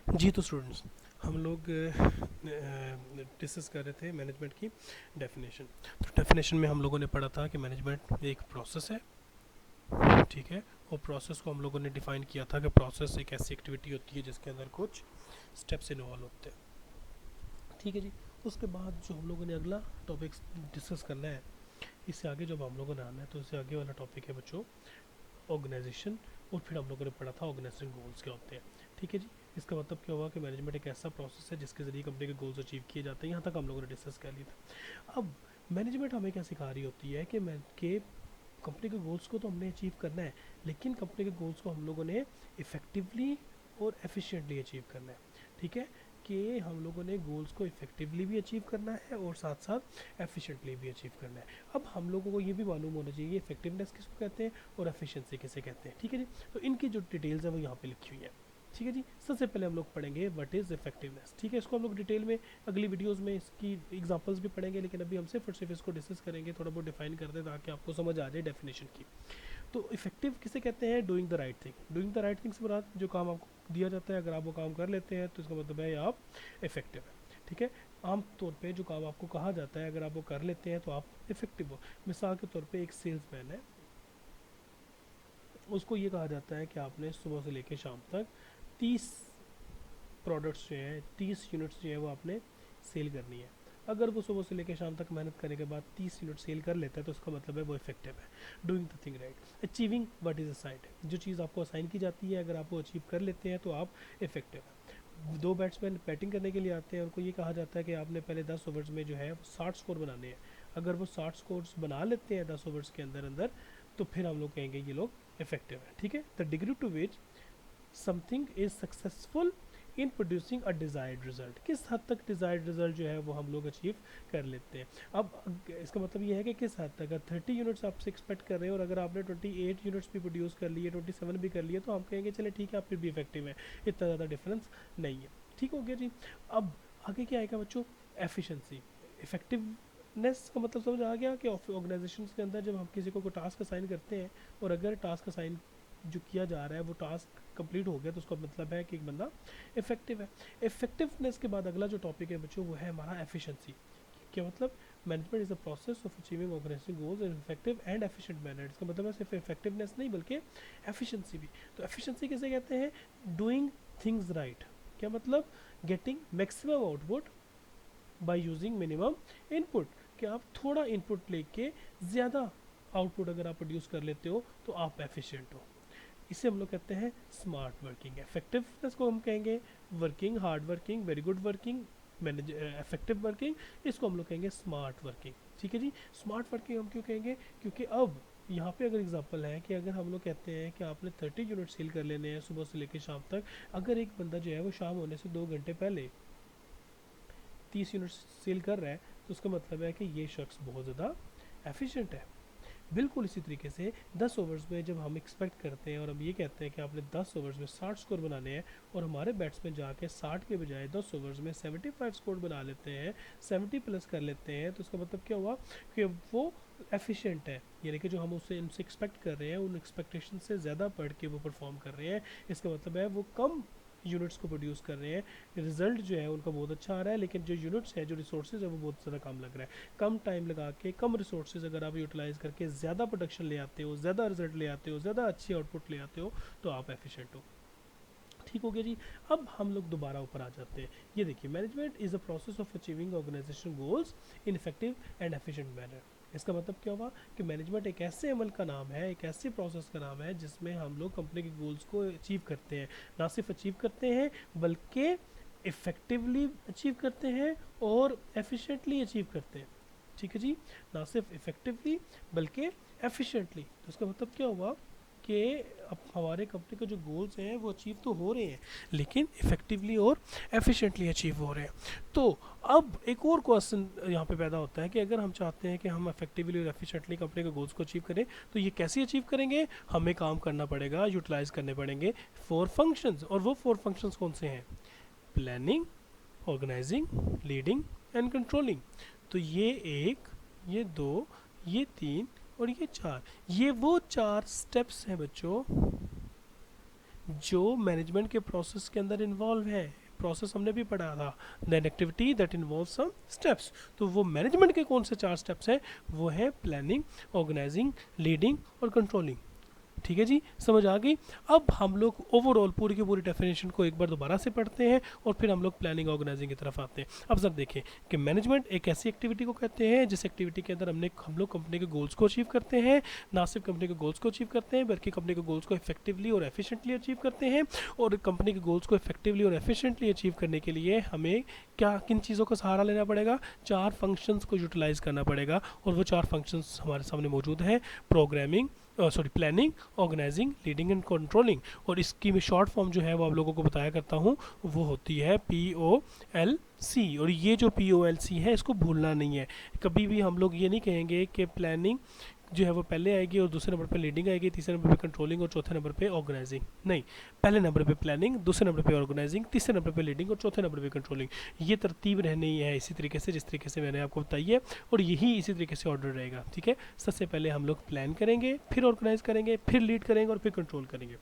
जी तो स्टूडेंट्स, हम लोग डिस्कस कर रहे थे मैनेजमेंट की डेफिनेशन। तो डेफिनेशन में हम लोगों ने पढ़ा था कि मैनेजमेंट एक प्रोसेस है, ठीक है। और प्रोसेस को हम लोगों ने डिफाइन किया था कि प्रोसेस एक ऐसी एक्टिविटी होती है जिसके अंदर कुछ स्टेप्स इन्वॉल्व होते हैं, ठीक है जी। तो उसके बाद जो हम लोगों ने अगला टॉपिक डिस्कस करना है, इससे आगे जब हम लोगों ने आना है तो इससे आगे वाला टॉपिक है बच्चों ऑर्गेनाइजेशन। और फिर हम लोगों ने पढ़ा था ऑर्गेनाइजेशन गोल्स क्या होते हैं, ठीक है जी। इसका मतलब क्या हुआ कि मैनेजमेंट एक ऐसा प्रोसेस है जिसके जरिए कंपनी के गोल्स अचीव किए जाते हैं। यहाँ तक हम लोगों ने डिस्कस कर लिया था। अब मैनेजमेंट हमें क्या सिखा रही होती है कि कंपनी के गोल्स को तो हमने अचीव करना है, लेकिन कंपनी के गोल्स को हम लोगों ने इफ़ेक्टिवली और एफिशिएंटली अचीव करना है, ठीक है। कि हम लोगों ने गोल्स को इफेक्टिवली भी अचीव करना है और साथ साथ एफिशिएंटली भी अचीव करना है। अब हम लोगों को ये भी मालूम होना चाहिए इफेक्टिवनेस किसको कहते हैं और एफिशिएंसी किसे कहते हैं, ठीक है जी। तो इनकी जो डिटेल्स है वो यहाँ पे लिखी हुई है, ठीक है जी। सबसे पहले हम लोग पढ़ेंगे व्हाट इज़ इफेक्टिवनेस, ठीक है। इसको हम लोग डिटेल में अगली वीडियोस में इसकी एग्जांपल्स भी पढ़ेंगे, लेकिन अभी हम सिर्फ और सिर्फ इसको डिस्कस करेंगे, थोड़ा बहुत डिफाइन करते हैं ताकि आपको समझ आ जाए डेफिनेशन की। तो इफेक्टिव किसे कहते हैं? Doing the right thing. Doing the right thing से मुराद जो काम आपको दिया जाता है, अगर आप वो काम कर लेते हैं तो इसका मतलब है आप इफेक्टिव है, ठीक है। आम तौर पे जो काम आपको कहा जाता है अगर आप वो कर लेते हैं तो आप इफेक्टिव हो। मिसाल के तौर पे एक सेल्समैन है, उसको ये कहा जाता है कि आपने सुबह से लेकर शाम तक 30 प्रोडक्ट्स जो हैं, 30 यूनिट्स जो है वो आपने सेल करनी है। अगर वो सुबह से लेकर शाम तक मेहनत करने के बाद 30 यूनिट सेल कर लेता है तो उसका मतलब है वो इफेक्टिव है। Doing the thing right, achieving what is assigned. जो चीज़ आपको असाइन की जाती है अगर आप वो अचीव कर लेते हैं तो आप इफेक्टिव है। दो बैट्समैन बैटिंग करने के लिए आते हैं, उनको ये कहा जाता है कि आपने पहले 10 ओवर्स में जो है 60 स्कोर बनाने हैं। अगर वो 60 स्कोर्स बना लेते हैं 10 ओवर्स के अंदर अंदर, तो फिर हम लोग कहेंगे ये लोग इफेक्टिव है, ठीक है। The degree to which something is successful in producing a desired result, किस हद तक डिज़ायर्ड रिजल्ट जो है वो हम लोग अचीव कर लेते हैं। अब इसका मतलब ये है कि किस हद तक, अगर 30 यूनिट्स आपसे एक्सपेक्ट कर रहे हैं और अगर आपने 28 यूनिट्स भी प्रोड्यूस कर लिए, 27 भी कर लिए, तो हम कहेंगे चले ठीक है आप फिर भी इफेक्टिव है, इतना ज़्यादा डिफरेंस नहीं है, ठीक हो गया जी। अब आगे क्या आएगा बच्चों? एफिशिएंसी। इफेक्टिवनेस का मतलब समझ आ गया कि ऑर्गेनाइजेशन के अंदर जब हम किसी को टास्क असाइन करते हैं और अगर टास्क असाइन जो किया जा रहा है वो टास्क कंप्लीट हो गया तो उसका मतलब है कि एक बंदा इफेक्टिव है। इफेक्टिवनेस के बाद अगला जो टॉपिक है बच्चों वो है हमारा एफिशिएंसी। क्या मतलब? Management is the process of achieving organising goals in effective and efficient manner. इसका मतलब है सिर्फ इफेक्टिवनेस नहीं बल्कि एफिशिएंसी भी। तो एफिशिएंसी किसे कहते हैं? Doing things right. क्या मतलब? Getting maximum output by using minimum input. कि आप थोड़ा इनपुट लेके ज़्यादा आउटपुट अगर आप प्रोड्यूस कर लेते हो तो आप एफिशिएंट हो। इसे हम लोग कहते हैं स्मार्ट वर्किंग। इफेक्टिवनेस को हम कहेंगे working, hard working, very good working, manage effective working. इसको हम लोग कहेंगे स्मार्ट वर्किंग, ठीक है जी। स्मार्ट वर्किंग हम क्यों कहेंगे? क्योंकि अब यहाँ पे अगर एग्जांपल है कि अगर हम लोग कहते हैं कि आपने 30 यूनिट सेल कर लेने हैं सुबह से लेकर शाम तक, अगर एक बंदा जो है वो शाम होने से 2 घंटे पहले 30 यूनिट सेल कर रहा है तो उसका मतलब है कि ये शख्स बहुत ज़्यादा एफिशिएंट है। बिल्कुल इसी तरीके से 10 ओवर्स में जब हम एक्सपेक्ट करते हैं और हम ये कहते हैं कि आपने 10 ओवर्स में 60 स्कोर बनाने हैं और हमारे बैट्समैन जाके 60 के बजाय 10 ओवर्स में 75 स्कोर बना लेते हैं, 70 प्लस कर लेते हैं, तो इसका मतलब क्या हुआ कि वो एफिशिएंट है। यानी कि जो हम उससे उनसे एक्सपेक्ट कर रहे हैं उन एक्सपेक्टेशन से ज़्यादा बढ़ के वो परफॉर्म कर रहे हैं। इसका मतलब है वो कम यूनिट्स को प्रोड्यूस कर रहे हैं, रिजल्ट जो है उनका बहुत अच्छा आ रहा है, लेकिन जो यूनिट्स है, जो रिसोर्सेज है वो बहुत ज़्यादा कम लग रहा है। कम टाइम लगा के कम रिसोर्सेज अगर आप यूटिलाइज़ करके ज़्यादा प्रोडक्शन ले आते हो, ज़्यादा रिजल्ट ले आते हो, ज़्यादा अच्छी आउटपुट ले आते हो, तो आप एफिशिएंट हो, ठीक हो गया जी। अब हम लोग दोबारा ऊपर आ जाते हैं। ये देखिए, management is a process of achieving organisation goals in effective and efficient manner. इसका मतलब क्या हुआ कि मैनेजमेंट एक ऐसे अमल का नाम है, एक ऐसे प्रोसेस का नाम है जिसमें हम लोग कंपनी के गोल्स को अचीव करते हैं। ना सिर्फ अचीव करते हैं बल्कि इफ़ेक्टिवली अचीव करते हैं और एफिशिएंटली अचीव करते हैं, ठीक है जी। ना सिर्फ इफ़ेक्टिवली बल्कि एफिशिएंटली। तो इसका मतलब क्या हुआ कि अब हमारे कंपनी के जो गोल्स हैं वो अचीव तो हो रहे हैं लेकिन इफ़ेक्टिवली और एफिशिएंटली अचीव हो रहे हैं। तो अब एक और क्वेश्चन यहाँ पे पैदा होता है कि अगर हम चाहते हैं कि हम इफेक्टिवली और एफिशिएंटली कंपनी के गोल्स को अचीव करें तो ये कैसे अचीव करेंगे? हमें काम करना पड़ेगा, यूटिलाइज करने पड़ेंगे 4 फंक्शंस। और वो 4 फंक्शंस कौन से हैं? Planning, organising, leading and controlling. तो ये एक, ये दो, ये तीन और ये चार, ये वो 4 स्टेप्स हैं बच्चों जो मैनेजमेंट के प्रोसेस के अंदर इन्वॉल्व है। प्रोसेस हमने भी पढ़ा था, then activity that involve some steps. तो वो मैनेजमेंट के कौन से 4 स्टेप्स हैं? वो है प्लानिंग, ऑर्गेनाइजिंग, लीडिंग और कंट्रोलिंग। ठीक है जी, समझ आ गई। अब हम लोग ओवरऑल पूरी की पूरी डेफिनेशन को एक बार दोबारा से पढ़ते हैं और फिर हम लोग प्लानिंग ऑर्गेनाइजिंग की तरफ आते हैं। अब सर देखें कि मैनेजमेंट एक ऐसी एक्टिविटी को कहते हैं जिस एक्टिविटी के अंदर हम लोग कंपनी के गोल्स को अचीव करते हैं। ना सिर्फ कंपनी के गोल्स को अचीव करते हैं बल्कि कंपनी के गोल्स को इफेक्टिवली और एफिशिएंटली अचीव करते हैं। और कंपनी के गोल्स को इफेक्टिवली और एफिशिएंटली अचीव करने के लिए हमें क्या किन चीज़ों का सहारा लेना पड़ेगा? 4 फंक्शंस को यूटिलाइज करना पड़ेगा और वो 4 फंक्शंस हमारे सामने मौजूद हैं। Programming, planning, organising, leading and controlling. और इसकी मैं शॉर्ट फॉर्म जो है वो आप लोगों को बताया करता हूँ, वो होती है POLC। और ये जो POLC है इसको भूलना नहीं है। कभी भी हम लोग ये नहीं कहेंगे कि प्लानिंग जो है वो पहले आएगी और दूसरे नंबर पे लीडिंग आएगी, तीसरे नंबर पे कंट्रोलिंग और चौथे नंबर पे ऑर्गेनाइजिंग। नहीं, पहले नंबर पे प्लानिंग, दूसरे नंबर पे ऑर्गेनाइजिंग, तीसरे नंबर पे लीडिंग और चौथे नंबर पे कंट्रोलिंग। ये तरतीब रहनी है इसी तरीके से जिस तरीके से मैंने आपको बताई है, और यही इसी तरीके से ऑर्डर रहेगा। ठीक है, सबसे पहले हम लोग प्लान करेंगे, फिर ऑर्गेनाइज करेंगे, फिर लीड करेंगे और फिर कंट्रोल करेंगे।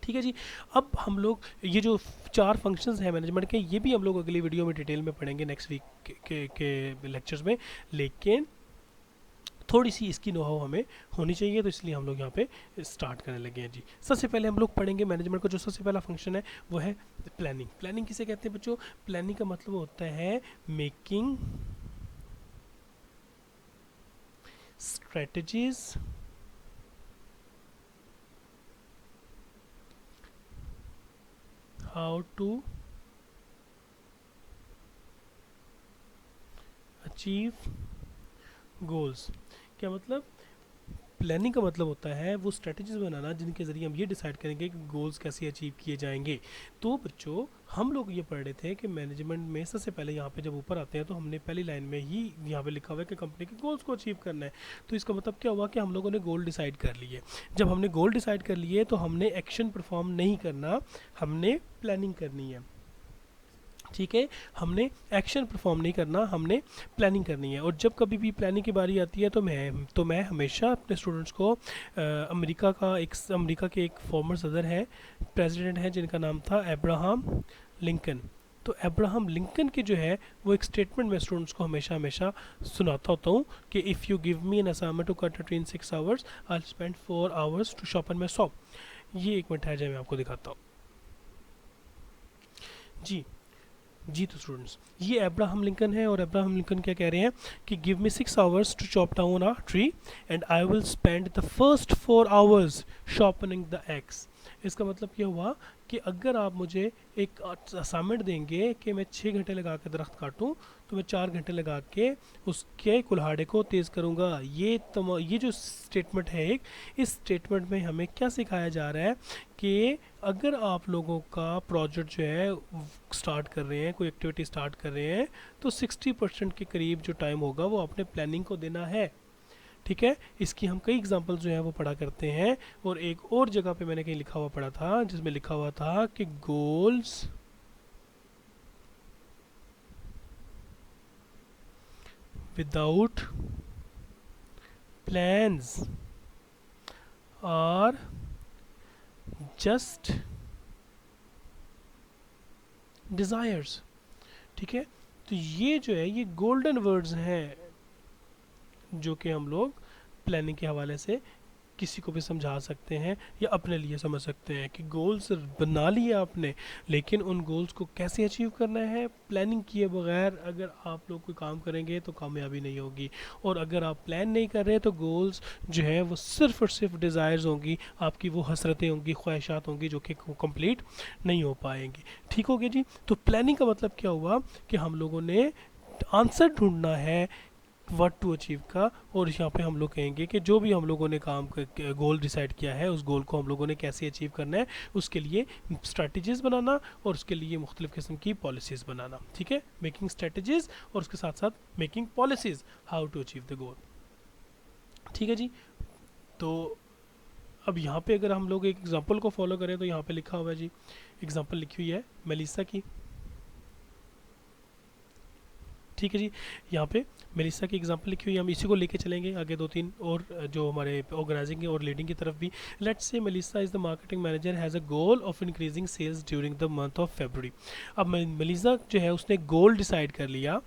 ठीक है जी। अब हम लोग ये जो 4 फंक्शंस हैं मैनेजमेंट के, ये भी हम लोग अगली वीडियो में डिटेल में पढ़ेंगे नेक्स्ट वीक के लेक्चर्स में, लेकिन थोड़ी सी इसकी नोहाव हमें होनी चाहिए, तो इसलिए हम लोग यहाँ पे स्टार्ट करने लगे हैं जी। सबसे पहले हम लोग पढ़ेंगे मैनेजमेंट का जो सबसे पहला फंक्शन है वो है प्लानिंग। प्लानिंग किसे कहते हैं बच्चों? प्लानिंग का मतलब होता है making strategies how to achieve goals. क्या मतलब? प्लानिंग का मतलब होता है वो स्ट्रेटजीज बनाना जिनके ज़रिए हम ये डिसाइड करेंगे कि गोल्स कैसे अचीव किए जाएंगे। तो बच्चों हम लोग ये पढ़ रहे थे कि मैनेजमेंट में सबसे पहले यहाँ पे जब ऊपर आते हैं तो हमने पहली लाइन में ही यहाँ पे लिखा हुआ है कि कंपनी के गोल्स को अचीव करना है। तो इसका मतलब क्या हुआ कि हम लोगों ने गोल डिसाइड कर लिए। जब हमने गोल डिसाइड कर लिए तो हमने एक्शन परफॉर्म नहीं करना, हमने प्लानिंग करनी है। ठीक है, हमने एक्शन परफॉर्म नहीं करना, हमने प्लानिंग करनी है। और जब कभी भी प्लानिंग की बारी आती है तो मैं हमेशा अपने स्टूडेंट्स को अमेरिका के एक फॉर्मर सदर है, प्रेसिडेंट है जिनका नाम था अब्राहम लिंकन। तो अब्राहम लिंकन की जो है वो एक स्टेटमेंट मैं स्टूडेंट्स को हमेशा हमेशा सुनाता होता हूँ कि if you give me an assignment to cut a tree in 6 hours I will spend 4 hours to sharpen my saw. ये एक मिनट है जब मैं आपको दिखाता हूँ जी। तो स्टूडेंट्स ये अब्राहम लिंकन है और अब्राहम लिंकन क्या कह रहे हैं कि give me 6 hours to chop down a tree and I will spend the first 4 hours sharpening the axe. इसका मतलब ये हुआ कि अगर आप मुझे एक असाइनमेंट देंगे कि मैं 6 घंटे लगा के दरख्त काटूं तो मैं 4 घंटे लगा के उसके कुल्हाड़े को तेज़ करूंगा। ये जो स्टेटमेंट है इस स्टेटमेंट में हमें क्या सिखाया जा रहा है कि अगर आप लोगों का प्रोजेक्ट जो है स्टार्ट कर रहे हैं, कोई एक्टिविटी स्टार्ट कर रहे हैं, तो 60% के करीब जो टाइम होगा वो अपने प्लानिंग को देना है। ठीक है, इसकी हम कई एग्जांपल जो है वो पढ़ा करते हैं। और एक और जगह पे मैंने कहीं लिखा हुआ पढ़ा था जिसमें लिखा हुआ था कि goals without plans are just desires. ठीक है, तो ये जो है ये गोल्डन वर्ड्स हैं जो कि हम लोग प्लानिंग के हवाले से किसी को भी समझा सकते हैं या अपने लिए समझ सकते हैं कि गोल्स बना लिए आपने, लेकिन उन गोल्स को कैसे अचीव करना है प्लानिंग किए बगैर अगर आप लोग कोई काम करेंगे तो कामयाबी नहीं होगी। और अगर आप प्लान नहीं कर रहे तो गोल्स जो है वो सिर्फ और सिर्फ डिज़ायर्स होंगी, आपकी वो हसरतें होंगी, ख्वाहिशात होंगी जो कि कंप्लीट नहीं हो पाएंगी। ठीक हो गया जी। तो प्लानिंग का मतलब क्या हुआ कि हम लोगों ने आंसर ढूंढना है व्हाट टू अचीव का। और यहाँ पे हम लोग कहेंगे कि जो भी हम लोगों ने गोल डिसाइड किया है उस गोल को हम लोगों ने कैसे अचीव करना है, उसके लिए स्ट्रैटेजीज़ बनाना और उसके लिए मुख्तलिफ़ किस्म की पॉलिसीज़ बनाना। ठीक है, मेकिंग स्ट्रैटेजीज़ और उसके साथ साथ making policies how to achieve the goal. ठीक है जी। तो अब यहाँ पे अगर हम लोग एक एग्जांपल को फॉलो करें तो यहाँ पे लिखा हुआ है जी, एग्जांपल लिखी हुई है मेलिसा की। ठीक है जी। यहाँ पे मेलिसा की एग्जांपल लिखी हुई है, हम इसी को लेके चलेंगे आगे 2-3 और जो हमारे ऑर्गेनाइजिंग और लीडिंग की तरफ भी। Let's say Melissa is the marketing manager has a goal of increasing sales during the month of February. अब मेलिसा जो है उसने गोल डिसाइड कर लिया,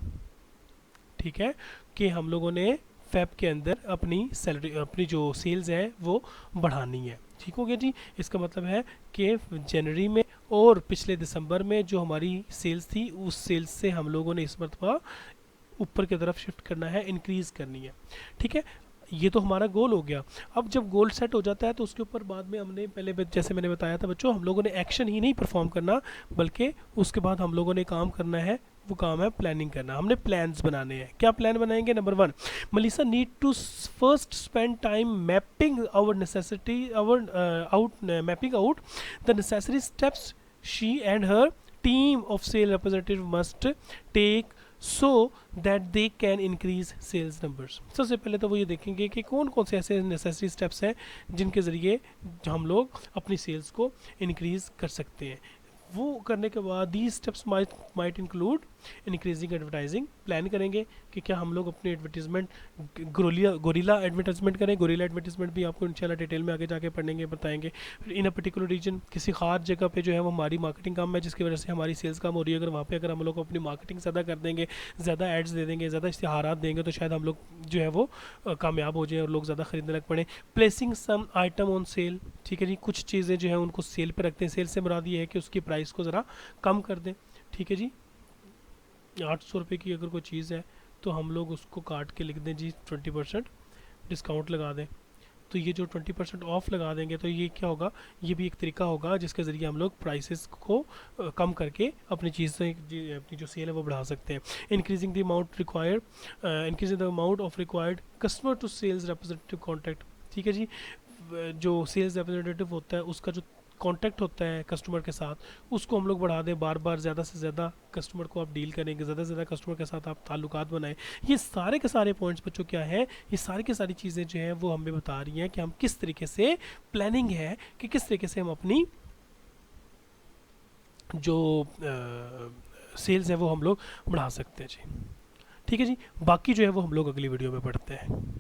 ठीक है, कि हम लोगों ने फेब के अंदर अपनी सैलरी, अपनी जो सेल्स है वो बढ़ानी है। ठीक हो गया जी। इसका मतलब है कि जनवरी में और पिछले दिसंबर में जो हमारी सेल्स थी उस सेल्स से हम लोगों ने इस मरतबा ऊपर की तरफ शिफ्ट करना है, इंक्रीज़ करनी है। ठीक है, ये तो हमारा गोल हो गया। अब जब गोल सेट हो जाता है तो उसके ऊपर बाद में हमने पहले जैसे मैंने बताया था बच्चों, हम लोगों ने एक्शन ही नहीं परफॉर्म करना, बल्कि उसके बाद हम लोगों ने काम करना है, वो काम है प्लानिंग करना। हमने प्लान्स बनाने हैं। क्या प्लान बनाएंगे? Number 1, Melissa need to first spend time mapping our necessity our out mapping out the necessary steps she and her team of sale representative must take so that they can increase sales numbers. सबसे पहले तो वो ये देखेंगे कि कौन कौन से ऐसे नेसेसरी स्टेप्स हैं जिनके ज़रिए हम लोग अपनी सेल्स को इंक्रीज़ कर सकते हैं। वो करने के बाद the steps might include increasing advertising. Plan करेंगे कि क्या हम लोग अपनी एडवर्टीजमेंट गोरिल्ला एडवर्टाइजमेंट करें। गोरिल्ला एडवर्टीजमेंट भी आपको इंशाल्लाह डिटेल में आगे जाके पढ़ेंगे, बताएंगे। इन अ पर्टिकुलर रीजन, किसी खास जगह पे जो है वो हमारी मार्केटिंग कम है जिसकी वजह से हमारी सेल्स कम हो रही है। अगर वहाँ पे अगर हम लोग अपनी मार्केटिंग ज़्यादा कर देंगे, ज़्यादा एड्स दे देंगे, ज़्यादा इश्तिहारात देंगे तो शायद हम लोग जो है वो कामयाब हो जाएँ और लोग ज़्यादा खरीदने लग पड़े। Placing some item on sale, ठीक है जी, कुछ चीज़ें जो है उनको सेल पे रखते हैं। सेल से मुराद ये है कि उसकी प्राइस को ज़रा कम कर दें। ठीक है जी, 800 रुपये की अगर कोई चीज़ है तो हम लोग उसको काट के लिख दें जी 20% डिस्काउंट लगा दें। तो ये जो 20% ऑफ लगा देंगे तो ये क्या होगा, ये भी एक तरीका होगा जिसके ज़रिए हम लोग प्राइसेस को कम करके अपनी चीज़ें, अपनी जो सेल है वो बढ़ा सकते हैं। Increasing the amount required, increasing the amount of required customer to sales representative contact. ठीक है जी, जो सेल्स रिप्रेजेंटेटिव होता है उसका जो कांटेक्ट होता है कस्टमर के साथ, उसको हम लोग बढ़ा दें। बार बार ज़्यादा से ज़्यादा कस्टमर को आप डील करेंगे, ज़्यादा से ज़्यादा कस्टमर के साथ आप ताल्लुकात बनाएं। ये सारे के सारे पॉइंट्स बच्चों क्या है, ये सारी की सारी चीज़ें जो हैं वो हमें बता रही हैं कि हम किस तरीके से प्लानिंग है कि किस तरीके से हम अपनी जो सेल्स है वो हम लोग बढ़ा सकते हैं जी। ठीक है जी, बाकी जो है वो हम लोग अगली वीडियो में पढ़ते हैं।